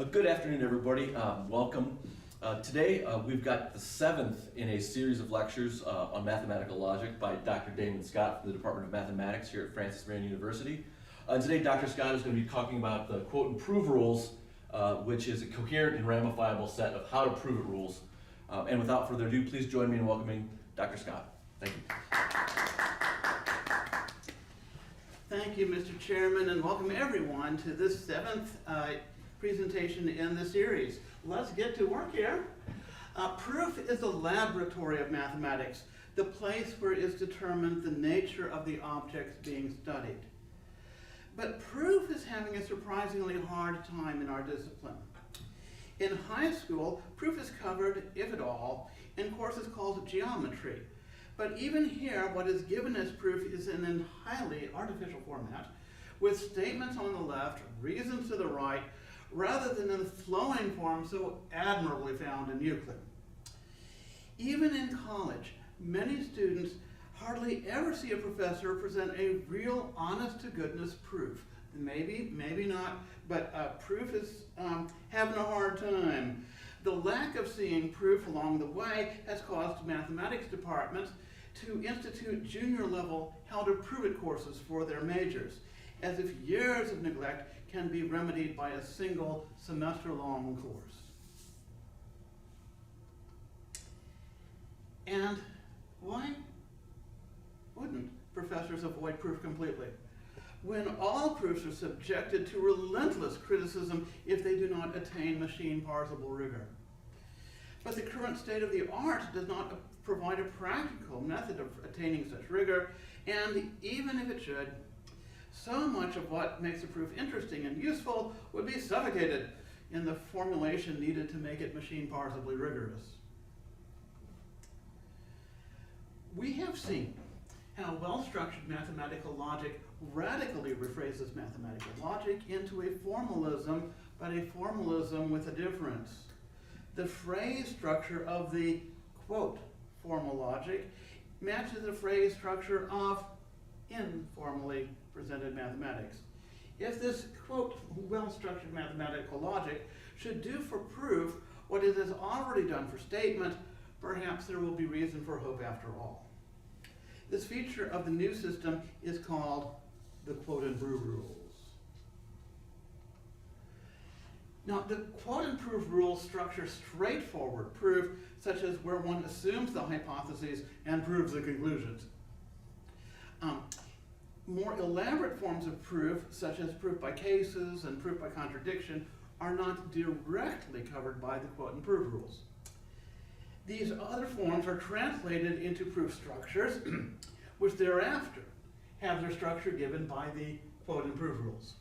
Good afternoon, everybody. Welcome. Today we've got the seventh in a series of lectures on mathematical logic by Dr. Damon Scott from the Department of Mathematics here at Francis Marion University. Today Dr. Scott is going to be talking about the quote and prove rules, which is a coherent and ramifiable set of how to prove it rules. And without further ado, please join me in welcoming Dr. Scott. Thank you. Thank you, Mr. Chairman, and welcome everyone to this seventh presentation in the series. Let's get to work here. Proof is the laboratory of mathematics, the place where is determined the nature of the objects being studied. But proof is having a surprisingly hard time in our discipline. In high school, proof is covered, if at all, in courses called geometry. But even here, what is given as proof is in a highly artificial format, with statements on the left, reasons to the right, rather than in the flowing form so admirably found in Euclid. Even in college, many students hardly ever see a professor present a real honest-to-goodness proof. Maybe, maybe not, but proof is having a hard time. The lack of seeing proof along the way has caused mathematics departments to institute junior-level how-to-prove-it courses for their majors, as if years of neglect can be remedied by a single semester-long course. And why wouldn't professors avoid proof completely, when all proofs are subjected to relentless criticism if they do not attain machine-parsable rigor? But the current state of the art does not provide a practical method of attaining such rigor, and even if it should, so much of what makes a proof interesting and useful would be suffocated in the formulation needed to make it machine-parsably rigorous. We have seen how well-structured mathematical logic radically rephrases mathematical logic into a formalism, but a formalism with a difference. The phrase structure of the, quote, formal logic matches the phrase structure of informally presented mathematics. If this, quote, well-structured mathematical logic should do for proof what it has already done for statement, perhaps there will be reason for hope after all. This feature of the new system is called the quote and prove rules. Now, the quote and prove rules structure straightforward proof, such as where one assumes the hypotheses and proves the conclusions. More elaborate forms of proof, such as proof by cases and proof by contradiction, are not directly covered by the quote and prove rules. These other forms are translated into proof structures, which thereafter have their structure given by the quote and prove rules.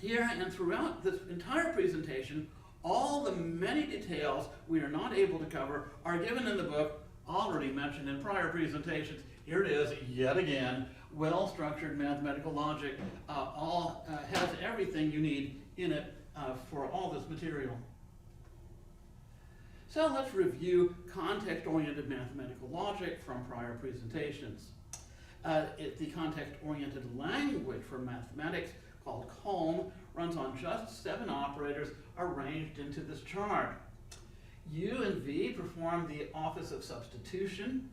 Here and throughout this entire presentation, all the many details we are not able to cover are given in the book already mentioned in prior presentations. Here it is yet again, well-structured mathematical logic, has everything you need in it for all this material. So let's review context-oriented mathematical logic from prior presentations. The context-oriented language for mathematics, called COLM, runs on just 7 operators arranged into this chart. U and V perform the office of substitution,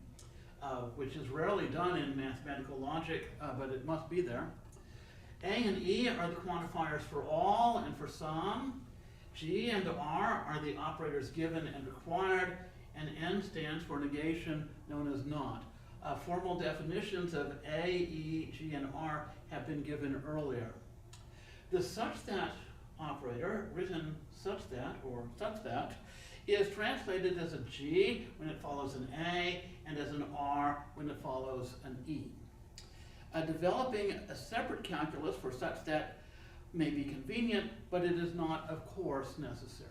which is rarely done in mathematical logic, but it must be there. A and E are the quantifiers for all and for some. G and R are the operators given and required, and N stands for negation, known as not. Formal definitions of A, E, G, and R have been given earlier. The such that operator, written such that or such that, is translated as a G when it follows an A and as an R when it follows an E. Developing a separate calculus for such that may be convenient, but it is not, of course, necessary.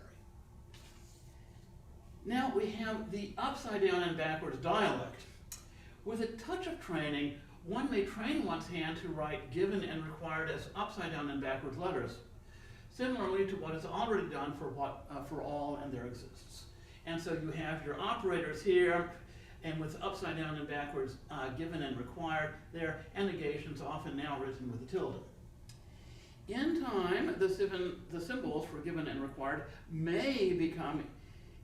Now we have the upside down and backwards dialect. With a touch of training, one may train one's hand to write given and required as upside down and backwards letters, similarly to what is already done for all and there exists. And so you have your operators here, and with upside down and backwards given and required there, and negations often now written with a tilde. In time, the symbols for given and required may become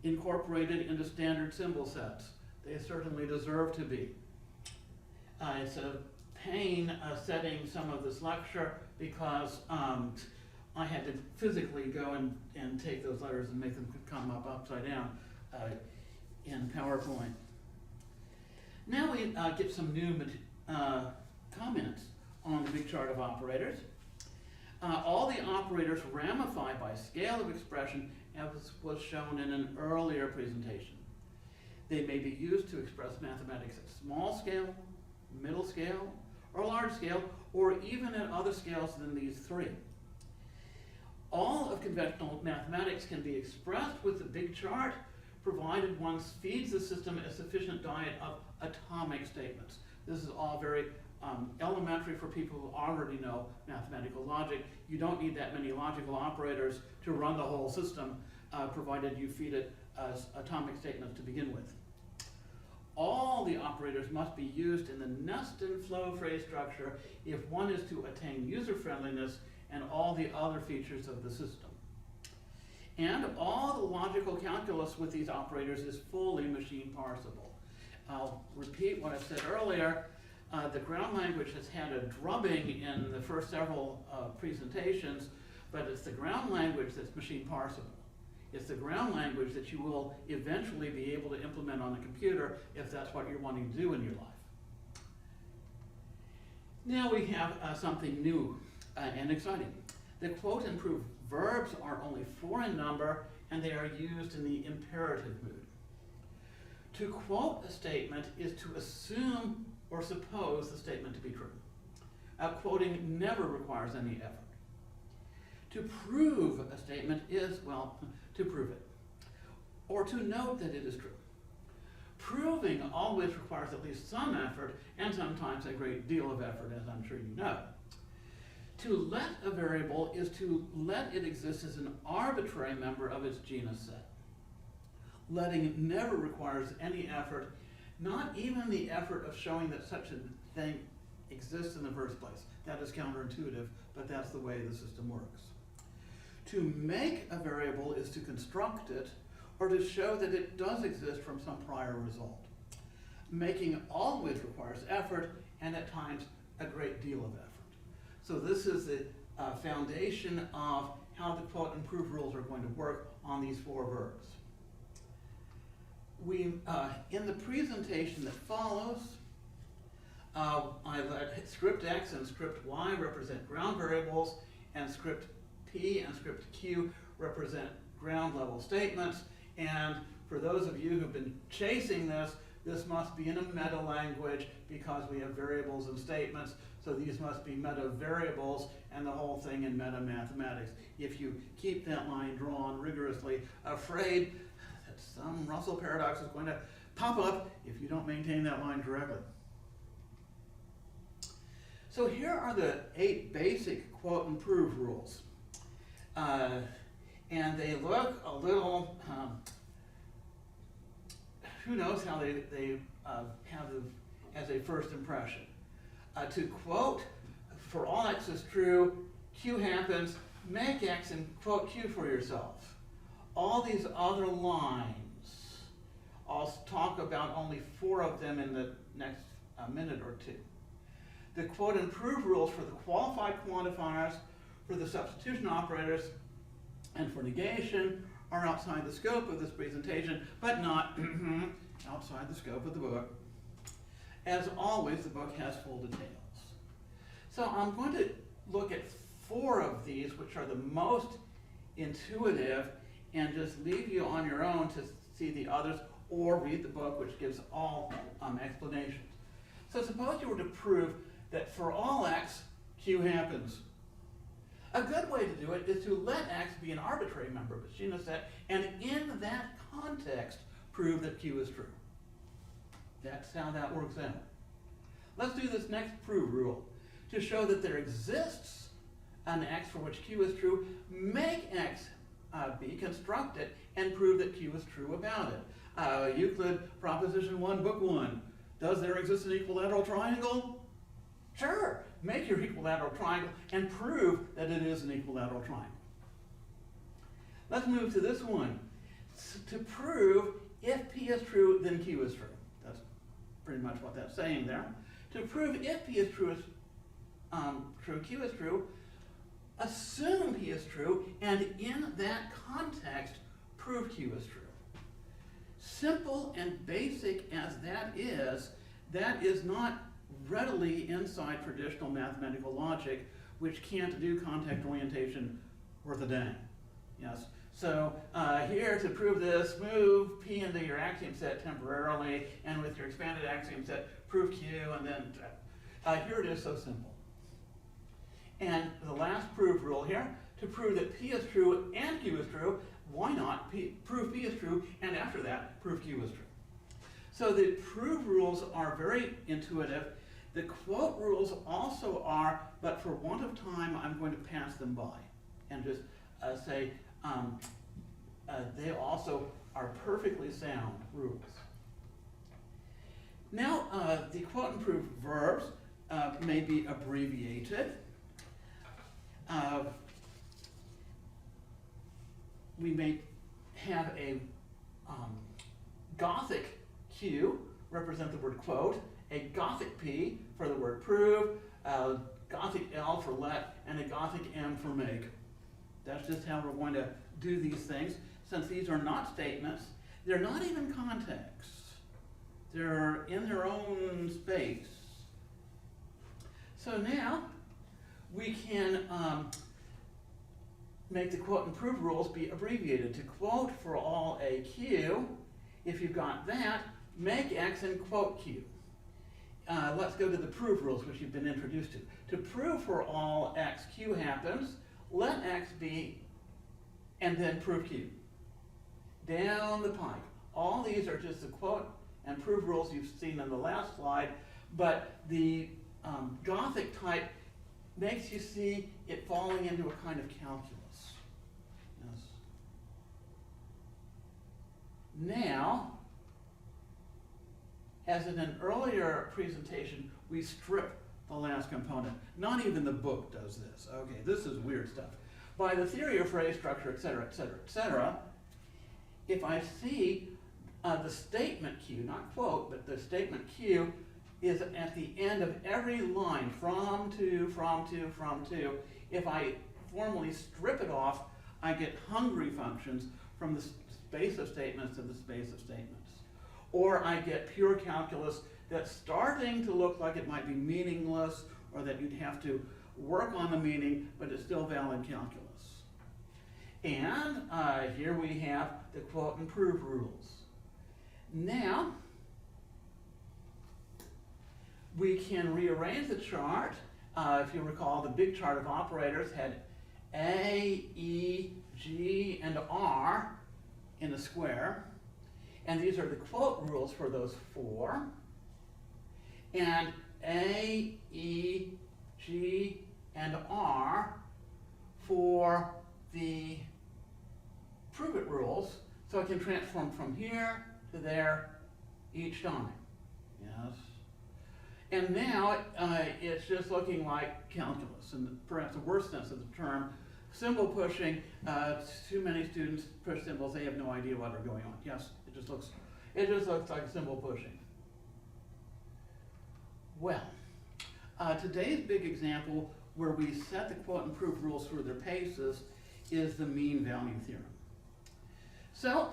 incorporated into standard symbol sets. They certainly deserve to be. It's a pain setting some of this lecture because I had to physically go and take those letters and make them come up upside down in PowerPoint. Now we get some new comments on the big chart of operators. All the operators ramify by scale of expression as was shown in an earlier presentation. They may be used to express mathematics at small scale, middle scale, or large scale, or even at other scales than these three. All of conventional mathematics can be expressed with the big chart, provided one feeds the system a sufficient diet of atomic statements. This is all very elementary for people who already know mathematical logic. You don't need that many logical operators to run the whole system, provided you feed it atomic statements to begin with. All the operators must be used in the nest and flow phrase structure if one is to attain user-friendliness and all the other features of the system. And all the logical calculus with these operators is fully machine parsable. I'll repeat what I said earlier. The ground language has had a drubbing in the first several presentations, but it's the ground language that's machine parsable. It's the ground language that you will eventually be able to implement on a computer if that's what you're wanting to do in your life. Now we have something new and exciting. The quote and proof verbs are only 4 in number, and they are used in the imperative mood. To quote a statement is to assume or suppose the statement to be true. Quoting never requires any effort. To prove a statement is, well, to prove it, or to note that it is true. Proving always requires at least some effort, and sometimes a great deal of effort, as I'm sure you know. To let a variable is to let it exist as an arbitrary member of its genus set. Letting never requires any effort, not even the effort of showing that such a thing exists in the first place. That is counterintuitive, but that's the way the system works. To make a variable is to construct it, or to show that it does exist from some prior result. Making always requires effort, and at times a great deal of effort. So this is the foundation of how the quote and proof rules are going to work on these 4 verbs. In the presentation that follows, I let script X and script Y represent ground variables, and script P and script Q represent ground level statements. And for those of you who've been chasing this, this must be in a meta language because we have variables and statements. So these must be meta variables and the whole thing in meta mathematics. If you keep that line drawn rigorously, afraid that some Russell paradox is going to pop up if you don't maintain that line correctly. So here are the 8 basic quote and prove rules. And they look a little, who knows how they have as a first impression. To quote, for all X is true, Q happens, make X and quote Q for yourself. All these other lines, I'll talk about only 4 of them in the next minute or 2. The quote and prove rules for the qualified quantifiers, for the substitution operators, and for negation are outside the scope of this presentation, but not outside the scope of the book. As always, the book has full details. So I'm going to look at 4 of these, which are the most intuitive, and just leave you on your own to see the others, or read the book, which gives all explanations. So suppose you were to prove that for all X, Q happens. A good way to do it is to let X be an arbitrary member of its genus set, and in that context, prove that Q is true. That's how that works out. Let's do this next prove rule. To show that there exists an X for which Q is true, make X be, construct it, and prove that Q is true about it. Euclid, Proposition 1, Book 1. Does there exist an equilateral triangle? Sure, make your equilateral triangle and prove that it is an equilateral triangle. Let's move to this one. To prove if P is true, then Q is true. That's pretty much what that's saying there. To prove if P is true, Q is true, assume P is true, and in that context, prove Q is true. Simple and basic as that is not readily inside traditional mathematical logic, which can't do context orientation worth a dang. Yes. So here to prove this, move P into your axiom set temporarily, and with your expanded axiom set, prove Q, and then here it is, so simple. And the last prove rule here, to prove that P is true and Q is true, why not prove P is true, and after that, prove Q is true. So the prove rules are very intuitive. The quote rules also are, but for want of time, I'm going to pass them by and just say they also are perfectly sound rules. Now, the quote and prove verbs may be abbreviated. We may have a Gothic Q represent the word quote, a Gothic P for the word prove, a Gothic L for let, and a Gothic M for make. That's just how we're going to do these things. Since these are not statements, they're not even contexts. They're in their own space. So now we can make the quote and prove rules be abbreviated. To quote for all a Q, if you've got that, make X and quote Q. Let's go to the prove rules, which you've been introduced to. To prove for all X, Q happens, let X be, and then prove Q. Down the pike. All these are just the quote and prove rules you've seen in the last slide, but the Gothic type makes you see it falling into a kind of calculus. Yes. Now, as in an earlier presentation, we strip the last component. Not even the book does this. Okay, this is weird stuff. By the theory of phrase structure, et cetera, et cetera, et cetera, if I see the statement Q, not quote, but the statement Q is at the end of every line, from to, from to, from to. If I formally strip it off, I get hungry functions from the space of statements to the space of statements. Or I get pure calculus that's starting to look like it might be meaningless, or that you'd have to work on the meaning, but it's still valid calculus. And here we have the quote and prove rules. Now, we can rearrange the chart. If you recall, the big chart of operators had A, E, G, and R in a square. And these are the quote rules for those four. And A, E, G, and R for the prove it rules, so I can transform from here to there each time. Yes. And now it's just looking like calculus, and perhaps the worst sense of the term. Symbol pushing, too many students push symbols, they have no idea what are going on. Yes, it just looks like symbol pushing. Well, today's big example where we set the quote and prove rules for their paces is the mean value theorem. So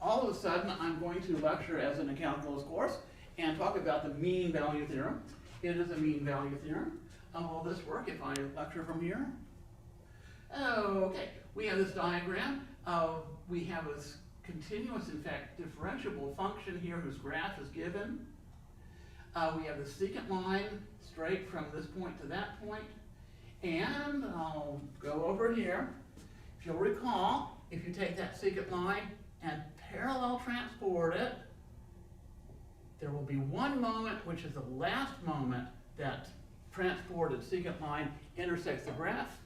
all of a sudden I'm going to lecture as in a calculus course and talk about the mean value theorem. It is a mean value theorem. Will this work if I lecture from here? Okay, we have this diagram. We have a continuous, in fact, differentiable function here whose graph is given. We have the secant line straight from this point to that point. And I'll go over here. If you'll recall, if you take that secant line and parallel transport it, there will be one moment, which is the last moment that transported secant line intersects the graph.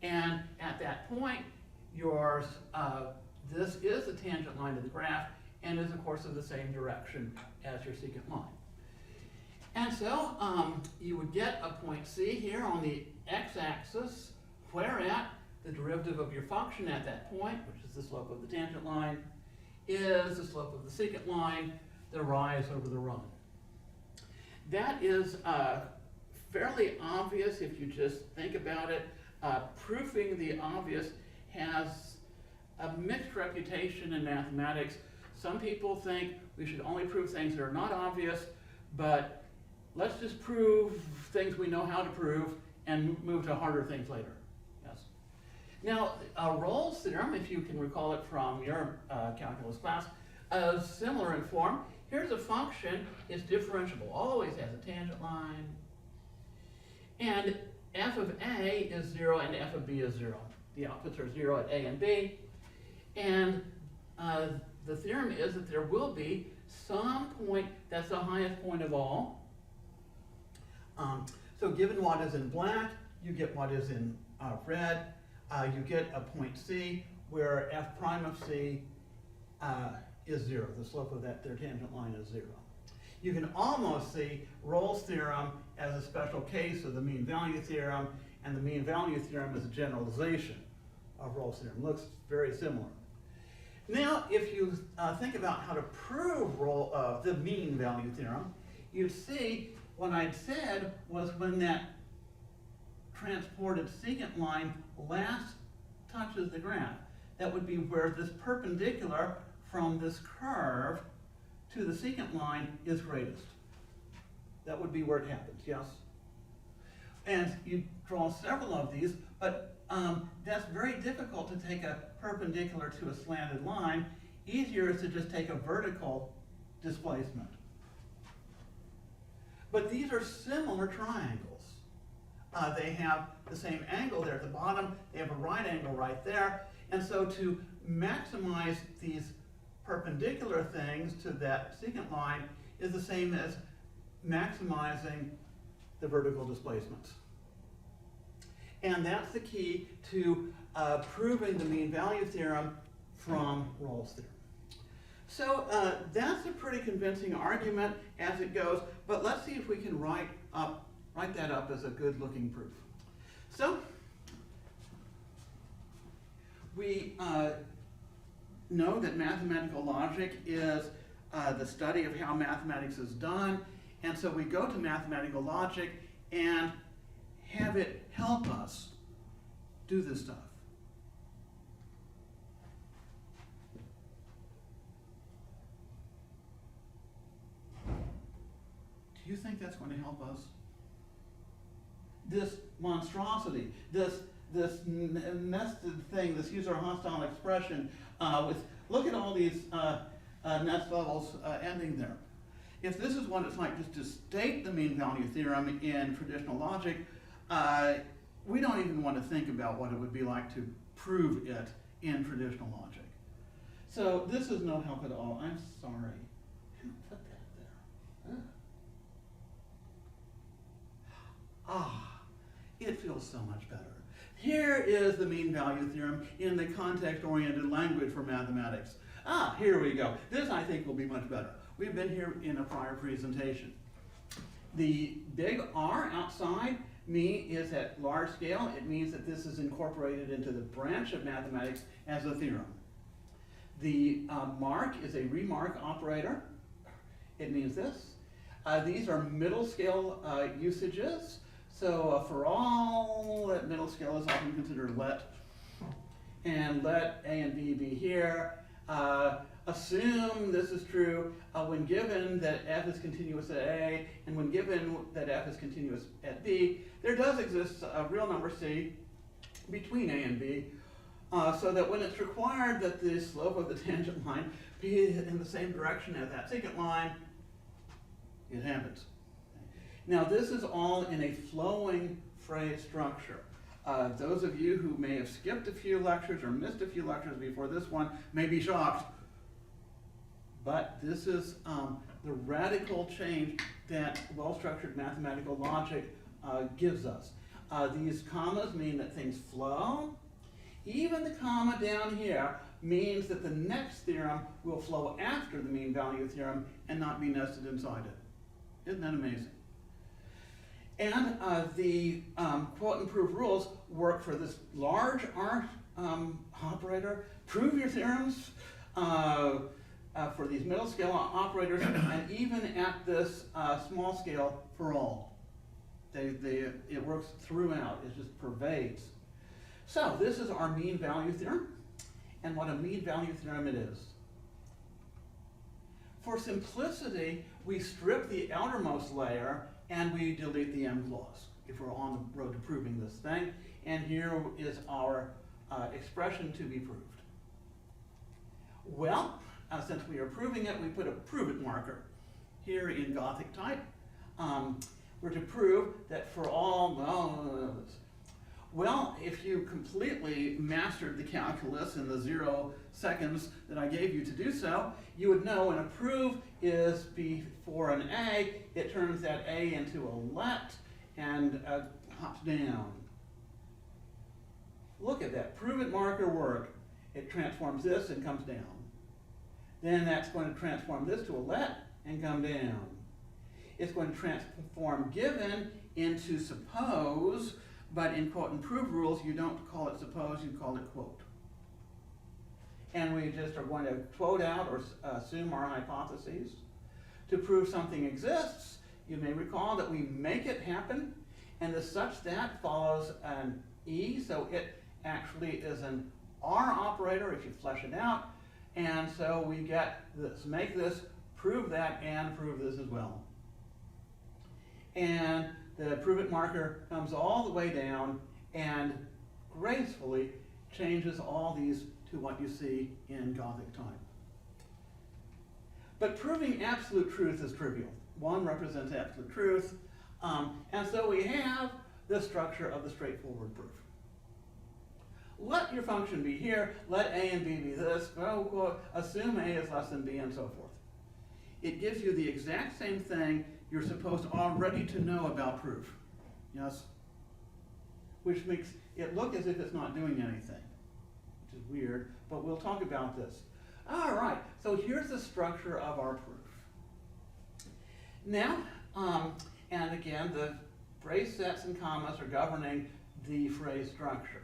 And at that point, this is the tangent line to the graph and is, of course, in the same direction as your secant line. And so you would get a point C here on the x-axis, whereat the derivative of your function at that point, which is the slope of the tangent line, is the slope of the secant line, the rise over the run. That is fairly obvious if you just think about it. Proofing the obvious has a mixed reputation in mathematics. Some people think we should only prove things that are not obvious, but let's just prove things we know how to prove and move to harder things later. Yes. Now, Rolle's theorem, if you can recall it from your calculus class, is similar in form. Here's a function, it's differentiable, always has a tangent line, and f of a is 0 and f of b is 0. The outputs are 0 at a and b, and the theorem is that there will be some point that's the highest point of all. So given what is in black, you get what is in red. You get a point C where f prime of C is 0. The slope of their tangent line is 0. You can almost see Rolle's theorem as a special case of the mean value theorem, and the mean value theorem is a generalization of Rolle's theorem. Looks very similar. Now, if you think about how to prove the mean value theorem, you'd see what I'd said was when that transported secant line last touches the graph, that would be where this perpendicular from this curve to the secant line is greatest. That would be where it happens, yes? And you draw several of these, but that's very difficult to take a perpendicular to a slanted line. Easier is to just take a vertical displacement. But these are similar triangles. They have the same angle there at the bottom. They have a right angle right there. And so to maximize these perpendicular things to that secant line is the same as maximizing the vertical displacements. And that's the key to proving the mean value theorem from Rolle's theorem. So that's a pretty convincing argument as it goes, but let's see if we can write that up as a good looking proof. So we know that mathematical logic is the study of how mathematics is done, and so we go to mathematical logic and have it help us do this stuff. Do you think that's going to help us? This monstrosity, this nested thing, this user hostile expression, look at all these nest levels ending there. If this is what it's like just to state the mean value theorem in traditional logic, we don't even want to think about what it would be like to prove it in traditional logic. So this is no help at all. I'm sorry. Who put that there? It feels so much better. Here is the mean value theorem in the context-oriented language for mathematics. Here we go. This, I think, will be much better. We've been here in a prior presentation. The big R outside is at large scale. It means that this is incorporated into the branch of mathematics as a theorem. The mark is a remark operator. It means this. These are middle scale usages. So for all that middle scale is often considered let, and let A and B be here. Assume this is true when given that f is continuous at A, and when given that f is continuous at B, there does exist a real number C between A and B, so that when it's required that the slope of the tangent line be in the same direction as that secant line, it happens. Now this is all in a flowing phrase structure. Those of you who may have skipped a few lectures or missed a few lectures before this one may be shocked. But this is the radical change that well-structured mathematical logic gives us. These commas mean that things flow. Even the comma down here means that the next theorem will flow after the mean value theorem and not be nested inside it. Isn't that amazing? And the quote and prove rules work for this large R operator. Prove your theorems for these middle scale operators, and even at this small scale for all. It works throughout, it just pervades. So this is our mean value theorem, and what a mean value theorem it is. For simplicity, we strip the outermost layer and we delete the M clause if we're on the road to proving this thing. And here is our expression to be proved. Well, since we are proving it, we put a prove it marker here in Gothic type. We're to prove that for all, well, if you completely mastered the calculus in the 0 seconds that I gave you to do so, you would know when a prove is before an A, it turns that A into a let and hops down. Look at that, prove it marker work. It transforms this and comes down. Then that's going to transform this to a let and come down. It's going to transform given into suppose, but in quote and prove rules, you don't call it suppose, you call it quote. And we just are going to quote out or assume our hypotheses. To prove something exists, you may recall that we make it happen, and the such that follows an E, so it actually is an R operator if you flesh it out, and so we get this, make this, prove that, and prove this as well. And the prove it marker comes all the way down and gracefully changes all these to what you see in Gothic type. But proving absolute truth is trivial. One represents absolute truth, and so we have the structure of the straightforward proof. Let your function be here, let A and B be this, assume A is less than B, and so forth. It gives you the exact same thing you're supposed already to know about proof. Yes? Which makes it look as if it's not doing anything, which is weird, but we'll talk about this. All right, so here's the structure of our proof. Now, and again, the brace sets and commas are governing the phrase structure.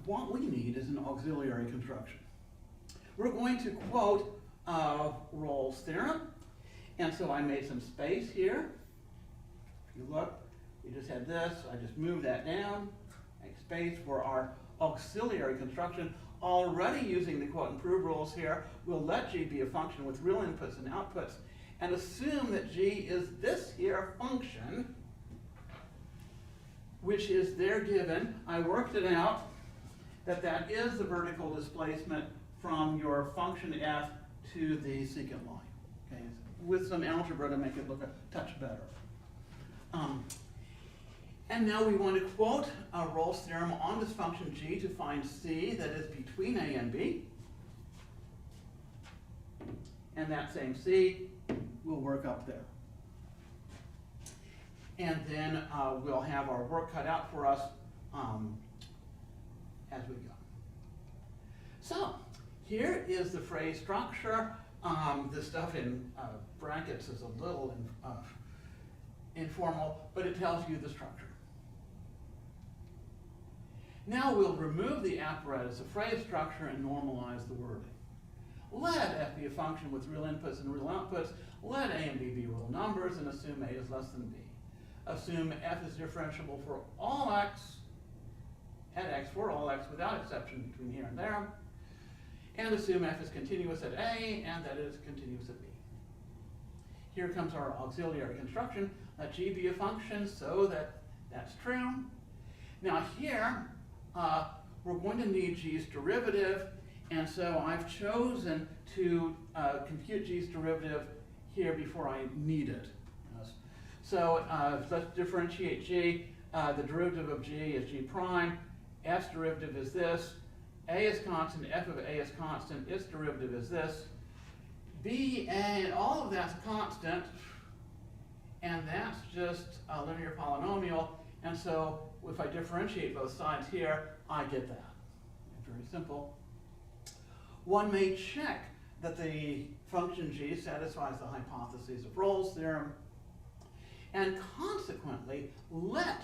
What we need is an auxiliary construction. We're going to quote Rolle's theorem, and so I made some space here. If you look, we just had this, I just moved that down, make space for our auxiliary construction. Already using the quote and prove rules here, we'll let G be a function with real inputs and outputs, and assume that G is this here function, which is there given. I worked it out that is the vertical displacement from your function f to the secant line, okay, with some algebra to make it look a touch better. And now we want to quote Rolle's theorem on this function g to find c that is between a and b. And that same c will work up there. And then we'll have our work cut out for us as we go. So here is the phrase structure. The stuff in brackets is a little informal, but it tells you the structure. Now we'll remove the apparatus of phrase structure and normalize the wording. Let f be a function with real inputs and real outputs. Let a and b be real numbers, and assume a is less than b. Assume f is differentiable for all x at x for all x without exception between here and there. And assume f is continuous at a and that it is continuous at b. Here comes our auxiliary construction. Let g be a function so that that's true. Now here, we're going to need g's derivative, and so I've chosen to compute g's derivative here before I need it. Yes. So let's differentiate g. The derivative of g is g prime. F's derivative is this. A is constant, f of a is constant, its derivative is this. B, A, all of that's constant, and that's just a linear polynomial, and so if I differentiate both sides here, I get that. Very simple. One may check that the function g satisfies the hypotheses of Rolle's theorem, and consequently let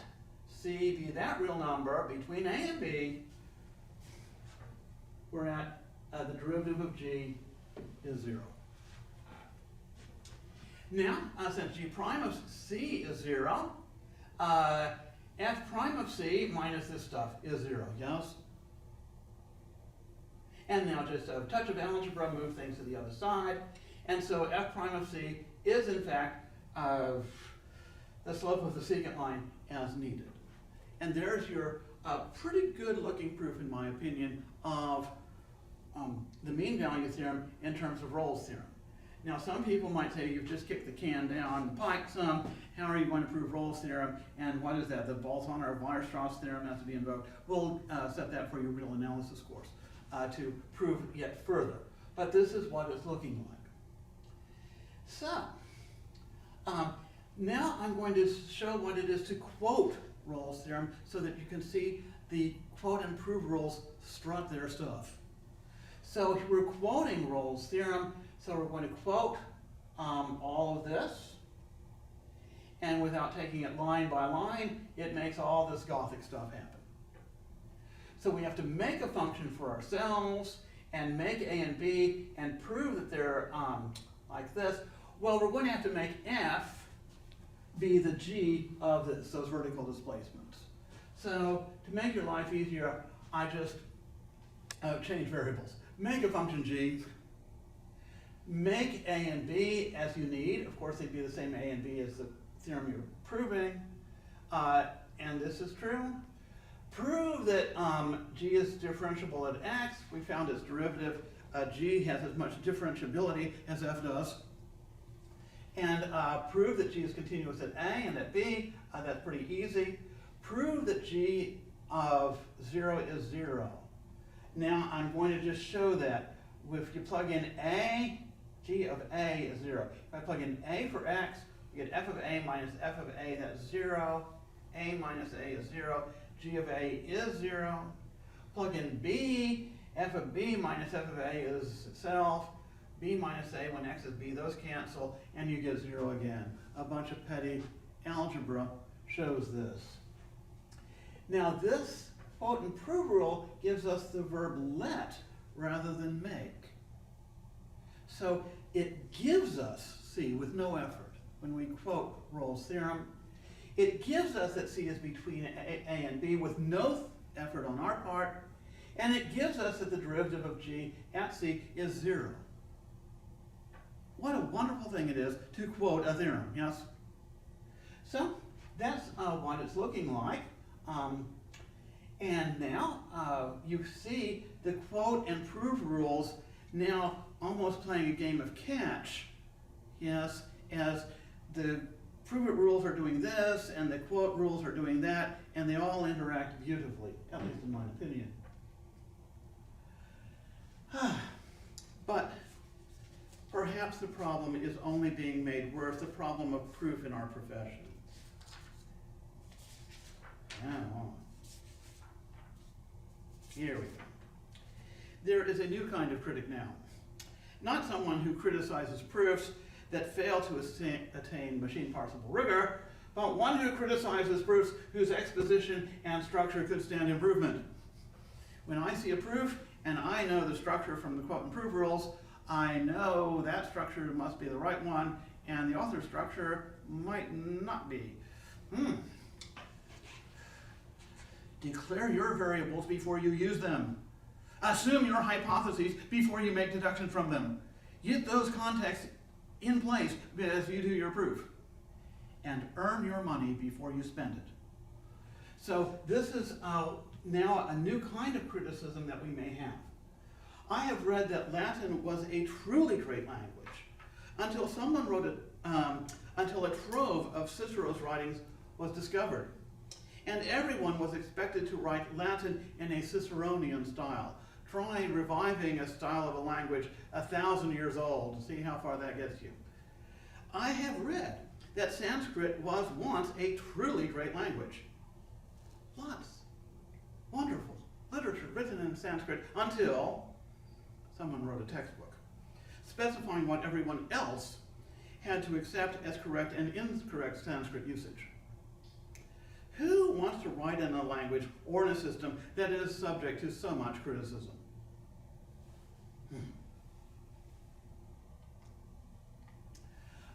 C be that real number between A and B where the derivative of G is 0. Now, since G prime of C is 0, F prime of C minus this stuff is 0, yes? And now just a touch of algebra, move things to the other side. And so F prime of C is in fact the slope of the secant line as needed. And there's your pretty good looking proof, in my opinion, of the mean value theorem in terms of Rolle's theorem. Now some people might say you've just kicked the can down the pike some. How are you going to prove Rolle's theorem? And what is that? The Boltzmann or Weierstrass theorem has to be invoked. We'll set that for your real analysis course to prove yet further. But this is what it's looking like. So now I'm going to show what it is to quote Rolle's theorem so that you can see the quote and prove rules strut their stuff. So we're quoting Rolle's theorem, so we're going to quote all of this, and without taking it line by line, it makes all this Gothic stuff happen. So we have to make a function for ourselves, and make A and B, and prove that they're like this. Well, we're going to have to make F be the G of this, those vertical displacements. So to make your life easier, I just change variables. Make a function G, make A and B as you need. Of course, they'd be the same A and B as the theorem you're proving. And this is true. Prove that G is differentiable at X. We found its derivative. G has as much differentiability as F does. And prove that G is continuous at A and at B. That's pretty easy. Prove that G of 0 is 0. Now I'm going to just show that if you plug in A, G of A is 0. If I plug in A for X, you get F of A minus F of A, that's 0. A minus A is 0. G of A is 0. Plug in B, F of B minus F of A is itself. B minus A when X is B, those cancel, and you get 0 again. A bunch of petty algebra shows this. Now this quote and prove rule gives us the verb let rather than make. So it gives us C with no effort when we quote Rolle's theorem. It gives us that C is between A and B with no effort on our part, and it gives us that the derivative of G at C is 0. What a wonderful thing it is to quote a theorem, yes? So that's what it's looking like. And now you see the quote and prove rules now almost playing a game of catch, yes, as the prove it rules are doing this and the quote rules are doing that, and they all interact beautifully, at least in my opinion. But perhaps the problem is only being made worse, the problem of proof in our profession. Now, here we go. There is a new kind of critic now. Not someone who criticizes proofs that fail to attain machine parsable rigor, but one who criticizes proofs whose exposition and structure could stand improvement. When I see a proof and I know the structure from the quote and prove rules, I know that structure must be the right one, and the author's structure might not be. Declare your variables before you use them. Assume your hypotheses before you make deductions from them. Get those contexts in place as you do your proof. And earn your money before you spend it. So this is now a new kind of criticism that we may have. I have read that Latin was a truly great language until someone wrote it, until a trove of Cicero's writings was discovered. And everyone was expected to write Latin in a Ciceronian style. Try reviving a style of a language 1,000 years old and see how far that gets you. I have read that Sanskrit was once a truly great language. Lots. Wonderful literature written in Sanskrit until someone wrote a textbook specifying what everyone else had to accept as correct and incorrect Sanskrit usage. Who wants to write in a language or in a system that is subject to so much criticism?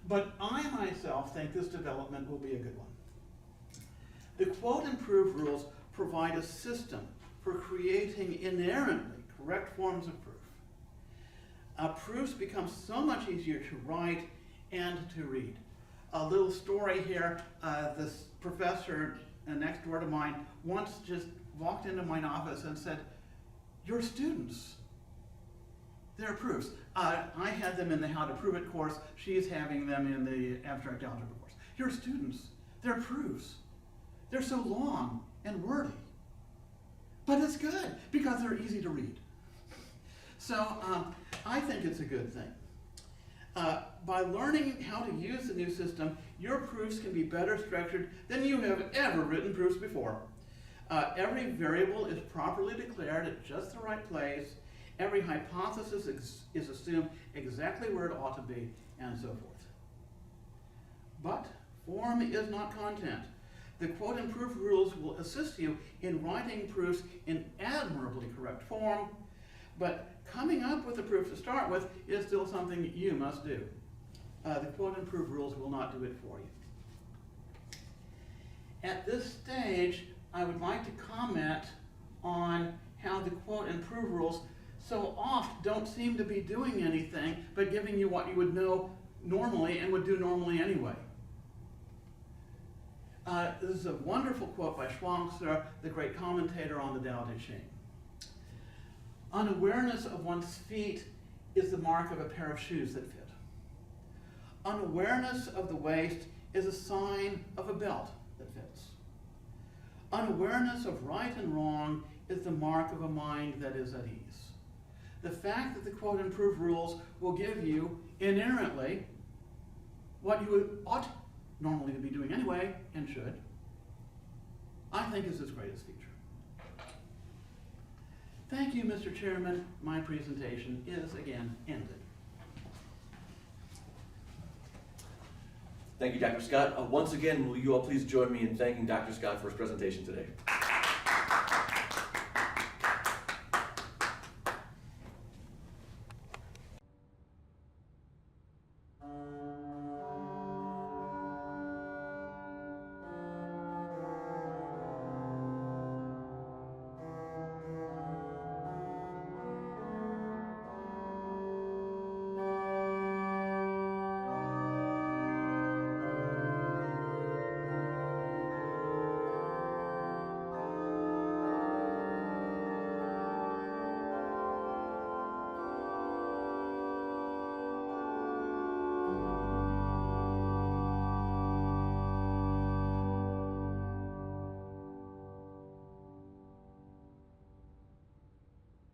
But I myself think this development will be a good one. The quote and prove rules provide a system for creating inherently correct forms of proof. Proofs become so much easier to write and to read. A little story here, this professor next door to mine once just walked into my office and said, "Your students, they're proofs." I had them in the How to Prove It course. She's having them in the Abstract Algebra course. "Your students, they're proofs. They're so long and wordy. But it's good because they're easy to read." So I think it's a good thing. By learning how to use the new system, your proofs can be better structured than you have ever written proofs before. Every variable is properly declared at just the right place. Every hypothesis is assumed exactly where it ought to be, and so forth. But form is not content. The quote and proof rules will assist you in writing proofs in admirably correct form, but coming up with a proof to start with is still something you must do. The quote and proof rules will not do it for you. At this stage, I would like to comment on how the quote and prove rules so oft don't seem to be doing anything but giving you what you would know normally and would do normally anyway. This is a wonderful quote by Chuang-Tzu, the great commentator on the Tao Te Ching. "Unawareness of one's feet is the mark of a pair of shoes that fit. Unawareness of the waist is a sign of a belt that fits. Unawareness of right and wrong is the mark of a mind that is at ease." The fact that the quote and proof rules will give you inherently what you ought normally to be doing anyway, and should, I think is its greatest feature. Thank you, Mr. Chairman. My presentation is again ended. Thank you, Dr. Scott. Once again, will you all please join me in thanking Dr. Scott for his presentation today?